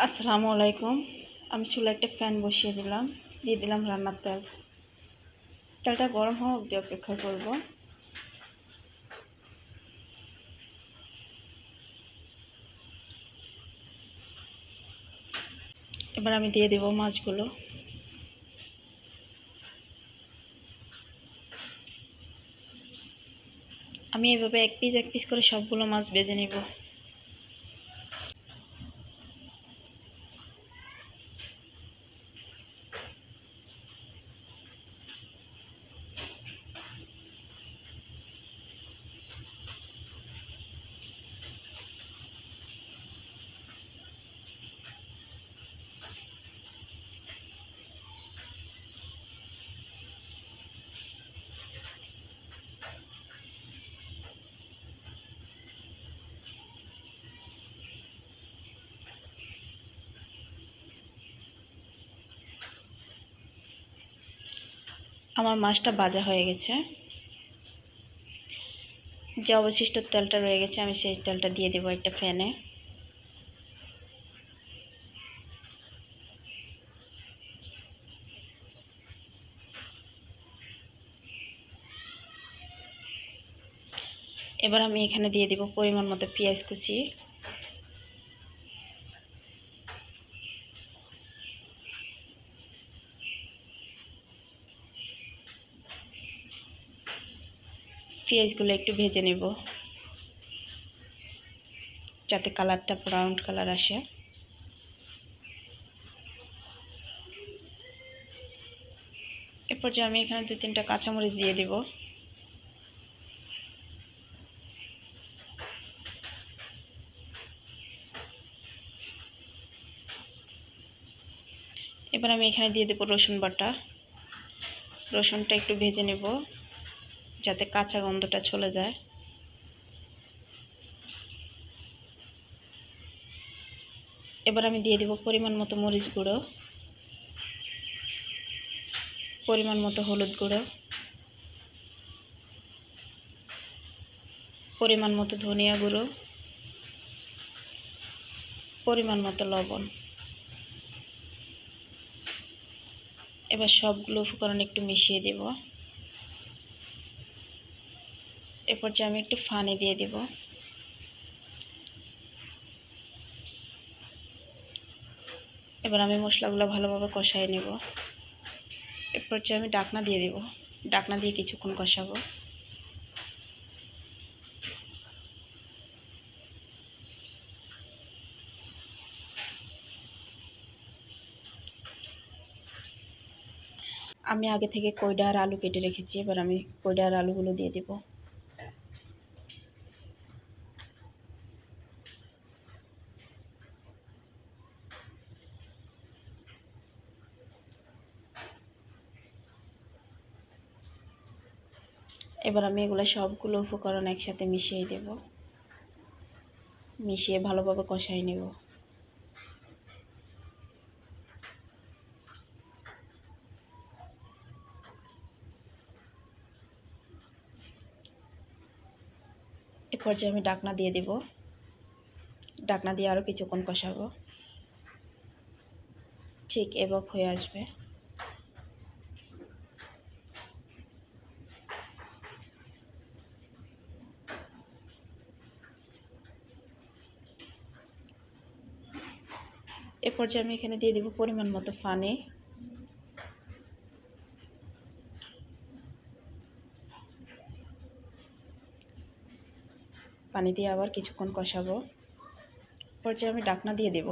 আসসালামু আলাইকুম। আমি চুলায় একটা ফ্যান বসিয়ে দিলাম, দিয়ে দিলাম রান্নার তেল। তেলটা গরম হওয়া অবধি অপেক্ষা করব। এবার আমি দিয়ে দেব মাছগুলো। আমি এভাবে এক পিস করে সবগুলো মাছ ভেজে নেব। আমার মাছটা ভাজা হয়ে গেছে। যে অবশিষ্ট তেলটা রয়ে গেছে আমি সেই তেলটা দিয়ে দেবো একটা ফ্যানে। এবার আমি এখানে দিয়ে দেব পরিমাণ মতো পেঁয়াজ কুচি, পেঁয়াজগুলো একটু ভেজে নেব যাতে কালারটা ব্রাউন কালার আসে। এরপর যে আমি এখানে 2-3টা কাঁচামরিচ দিয়ে দেব। এবার আমি এখানে দিয়ে দেব রসুন বাটা। রসুনটা একটু ভেজে নেব যাতে কাঁচা গন্ধটা চলে যায়। এবার আমি দিয়ে দেব পরিমাণ মতো মরিচ গুঁড়ো, পরিমাণ মতো হলুদ গুঁড়ো, পরিমাণ মতো ধনিয়া গুঁড়ো, পরিমাণ মতো লবণ। এবার সবগুলো উপকরণ একটু মিশিয়ে দেব। এরপর যে আমি একটু পানি দিয়ে দেব। এবার আমি মশলাগুলো ভালোভাবে কষায় নেব। এরপর যে আমি ঢাকনা দিয়ে দেব। ঢাকনা দিয়ে কিছুক্ষণ কষাবো। আমি আগে থেকে কইডা আর আলু কেটে রেখেছি। এবার আমি কইডা আর আলুগুলো দিয়ে দেব। এবার আমি এগুলো সবগুলো উপকরণ একসাথে মিশিয়ে দেব। মিশিয়ে ভালোভাবে কষাই নেব। এ পর্যায়ে আমি ঢাকনা দিয়ে দেব। ঢাকনা দিয়ে আরও কিছুক্ষণ কষাবো। ঠিক এভাবে হয়ে আসবে। এ পর্যায়ে আমি এখানে দিয়ে দেব পরিমাণ মতো পানি। পানি দিয়ে আবার কিছুক্ষণ কষাবো। পর্যায়ে আমি ঢাকনা দিয়ে দেব।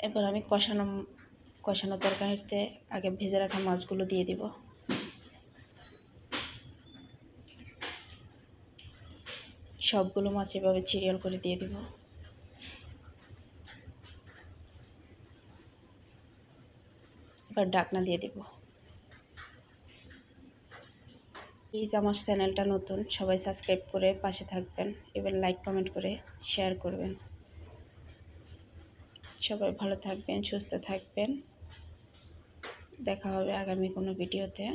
এবার আমি কষানো তরকারিতে আগে ভেজে রাখা মাছগুলো দিয়ে দেব। সবগুলো মাছ এভাবে সিরিয়াল করে দিয়ে দেব। এবার ঢাকনা দিয়ে দেব। প্লিজ আমার চ্যানেলটা নতুন, সবাই সাবস্ক্রাইব করে পাশে থাকবেন। এবার লাইক কমেন্ট করে শেয়ার করবেন। সবাই ভালো থাকবেন, সুস্থ থাকবেন। দেখা হবে আগামী কোনো ভিডিওতে।